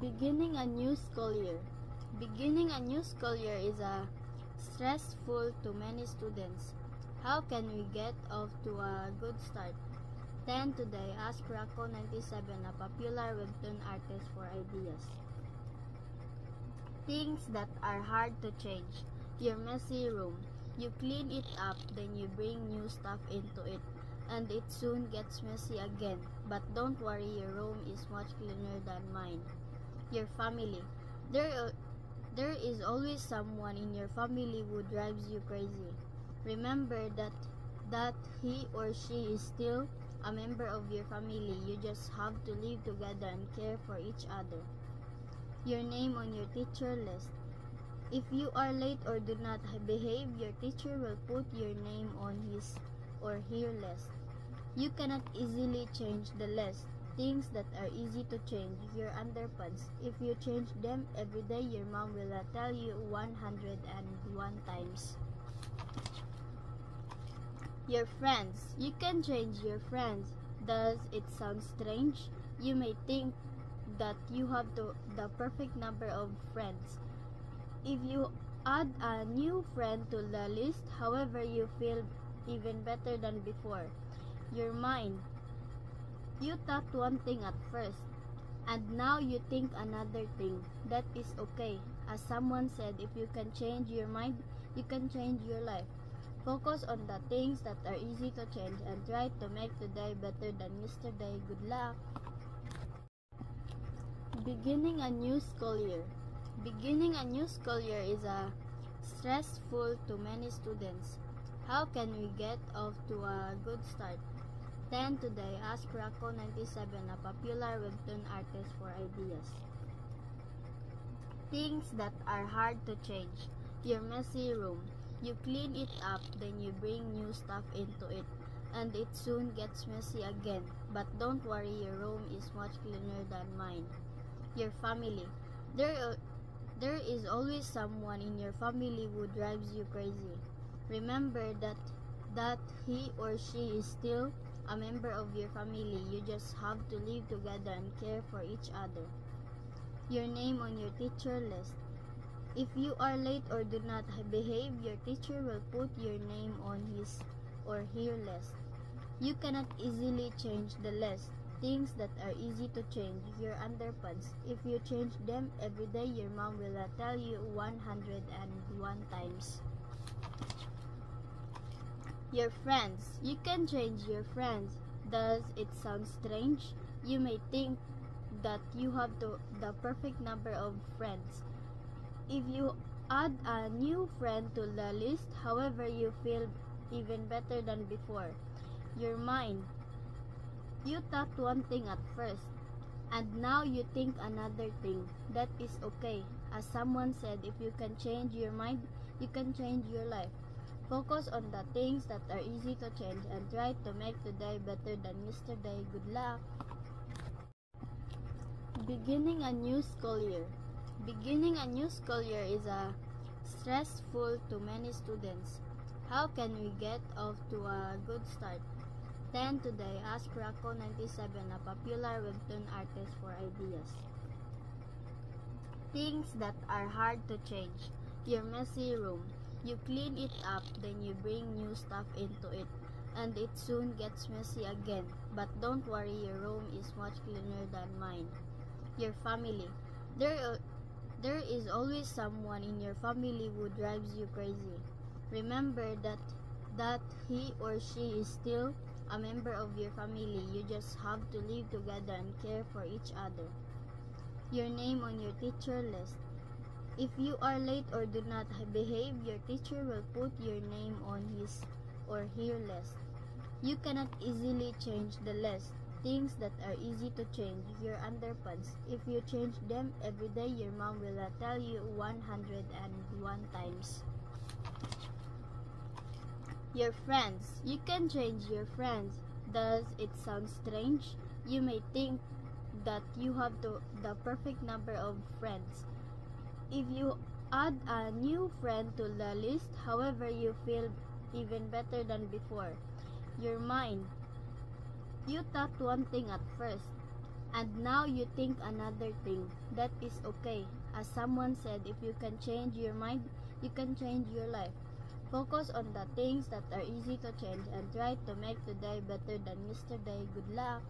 Beginning a new school year. Beginning a new school year is stressful to many students. How can we get off to a good start? Then today, ask Rocco97, a popular webtoon artist, for ideas. Things that are hard to change. Your messy room. You clean it up, then you bring new stuff into it, and it soon gets messy again. But don't worry, your room is much cleaner than mine. Your family. There is always someone in your family who drives you crazy. Remember that he or she is still a member of your family. You just have to live together and care for each other. Your name on your teacher list. If you are late or do not behave, your teacher will put your name on his or her list. You cannot easily change the list. Things that are easy to change. Your underpants. If you change them every day, your mom will tell you 101 times. Your friends. You can change your friends. Does it sound strange? You may think that you have the perfect number of friends. If you add a new friend to the list, however, you feel even better than before. Your mind. You thought one thing at first, and now you think another thing. That is okay. As someone said, if you can change your mind, you can change your life. Focus on the things that are easy to change and try to make today better than yesterday. Good luck! Beginning a new school year. Beginning a new school year is stressful to many students. How can we get off to a good start? Then today, ask Rocco97, a popular webtoon artist, for ideas. Things that are hard to change. Your messy room. You clean it up, then you bring new stuff into it, and it soon gets messy again. But don't worry, your room is much cleaner than mine. Your family. There is always someone in your family who drives you crazy. Remember that he or she is still a member of your family. You just have to live together and care for each other. Your name on your teacher list. If you are late or do not behave, your teacher will put your name on his or her list. You cannot easily change the list. Things that are easy to change. Your underpants. If you change them every day, your mom will tell you 101 times. Your friends. You can change your friends. Does it sound strange? You may think that you have the perfect number of friends. If you add a new friend to the list, however, you feel even better than before. Your mind. You thought one thing at first, and now you think another thing. That is okay. As someone said, if you can change your mind, you can change your life. Focus on the things that are easy to change and try to make today better than yesterday. Good luck! Beginning a new school year. Beginning a new school year is stressful to many students. How can we get off to a good start? Then today, ask Rocco97, a popular webtoon artist, for ideas. Things that are hard to change. Your messy room. You clean it up, then you bring new stuff into it, and it soon gets messy again. But don't worry, your room is much cleaner than mine. Your family. There is always someone in your family who drives you crazy. Remember that he or she is still a member of your family. You just have to live together and care for each other. Your name on your teacher list. If you are late or do not behave, your teacher will put your name on his or her list. You cannot easily change the list. Things that are easy to change. Your underpants. If you change them every day, your mom will tell you 101 times. Your friends. You can change your friends. Does it sound strange? You may think that you have the perfect number of friends. If you add a new friend to the list, however, you feel even better than before. Your mind. You thought one thing at first, And now you think another thing. That is okay. As someone said, if you can change your mind, you can change your life. Focus on the things that are easy to change and try to make today better than yesterday. Good luck!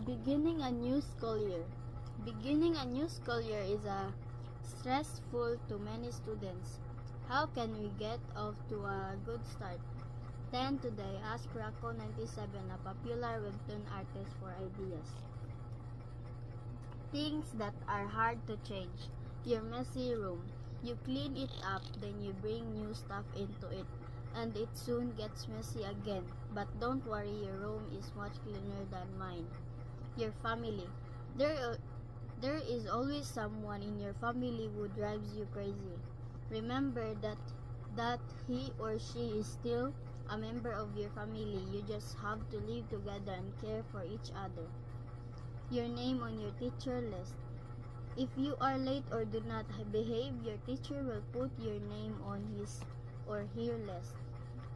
Beginning a new school year. Beginning a new school year is stressful to many students. How can we get off to a good start? Then today, ask Rocco97, a popular webtoon artist, for ideas. Things that are hard to change. Your messy room. You clean it up, then you bring new stuff into it, and it soon gets messy again. But don't worry, your room is much cleaner than mine. Your family. There is always someone in your family who drives you crazy. Remember that he or she is still a member of your family. You just have to live together and care for each other. Your name on your teacher list. If you are late or do not behave, your teacher will put your name on his or her list.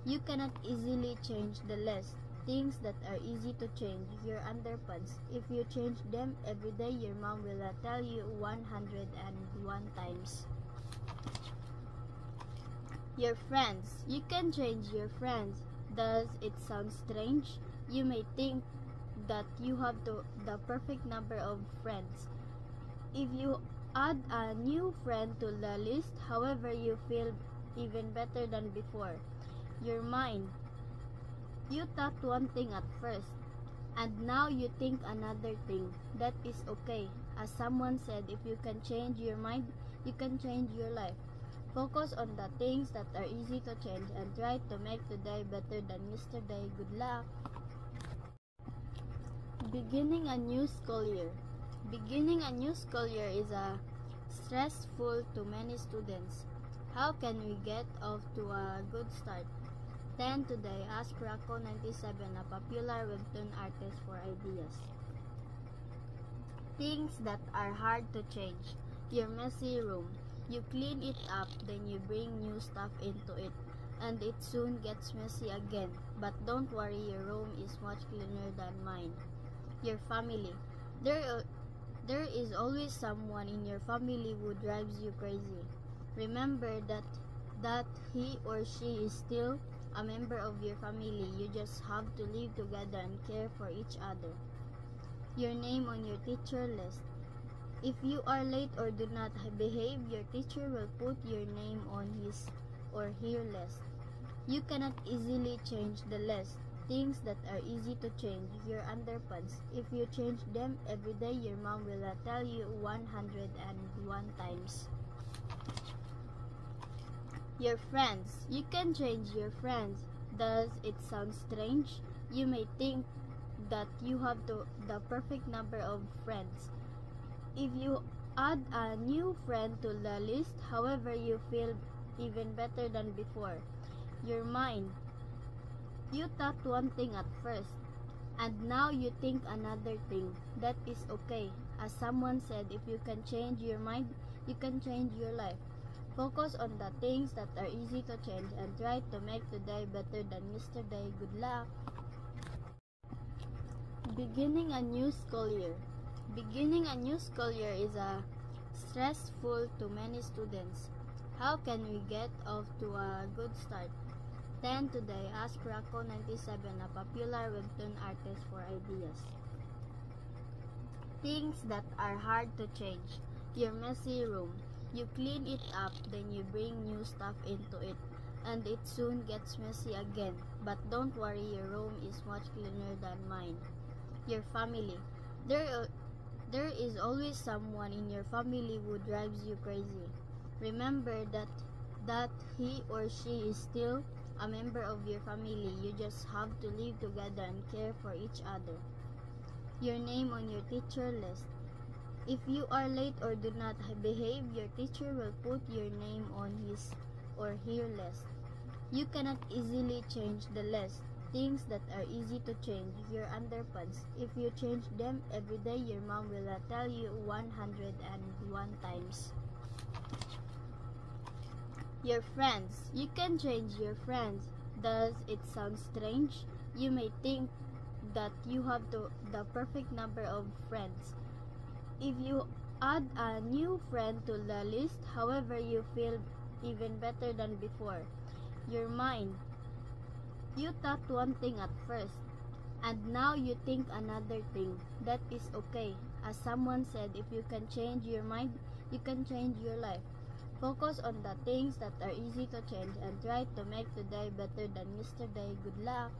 You cannot easily change the list. Things that are easy to change. Your underpants. If you change them every day, your mom will tell you 101 times. Your friends. You can change your friends. Does it sound strange? You may think that you have the perfect number of friends. If you add a new friend to the list, however, you feel even better than before. Your mind. You thought one thing at first, and now you think another thing. That is okay. As someone said, if you can change your mind, you can change your life. Focus on the things that are easy to change and try to make today better than yesterday. Good luck! Beginning a new school year. Beginning a new school year is stressful to many students. How can we get off to a good start? Then today, ask Rocco97, a popular webtoon artist, for ideas. Things that are hard to change. Your messy room. You clean it up, then you bring new stuff into it, and it soon gets messy again. But don't worry, your room is much cleaner than mine. Your family. There is always someone in your family who drives you crazy. Remember that he or she is still a member of your family. You just have to live together and care for each other. Your name on your teacher list. If you are late or do not behave, your teacher will put your name on his or her list. You cannot easily change the list. Things that are easy to change. Your underpants. If you change them every day, your mom will tell you 101 times. Your friends. You can change your friends. Does it sound strange? You may think that you have the perfect number of friends. If you add a new friend to the list, however, you feel even better than before. Your mind. You thought one thing at first, and now you think another thing. That is okay. As someone said, if you can change your mind, you can change your life. Focus on the things that are easy to change and try to make today better than yesterday. Good luck! Beginning a new school year. Beginning a new school year is stressful to many students. How can we get off to a good start? Then today, ask Rocco97, a popular webtoon artist, for ideas. Things that are hard to change. Your messy room. You clean it up, then you bring new stuff into it, and it soon gets messy again. But don't worry, your room is much cleaner than mine. Your family. There is always someone in your family who drives you crazy. Remember that he or she is still a member of your family. You just have to live together and care for each other. Your name on your teacher list. If you are late or do not behave, your teacher will put your name on his or her list. You cannot easily change the list. Things that are easy to change. Your underpants. If you change them every day, your mom will tell you 101 times. Your friends. You can change your friends. Does it sound strange? You may think that you have the perfect number of friends. If you add a new friend to the list, however, you feel even better than before. Your mind. You thought one thing at first, and now you think another thing. That is okay. As someone said, if you can change your mind, you can change your life. Focus on the things that are easy to change and try to make today better than yesterday. Good luck!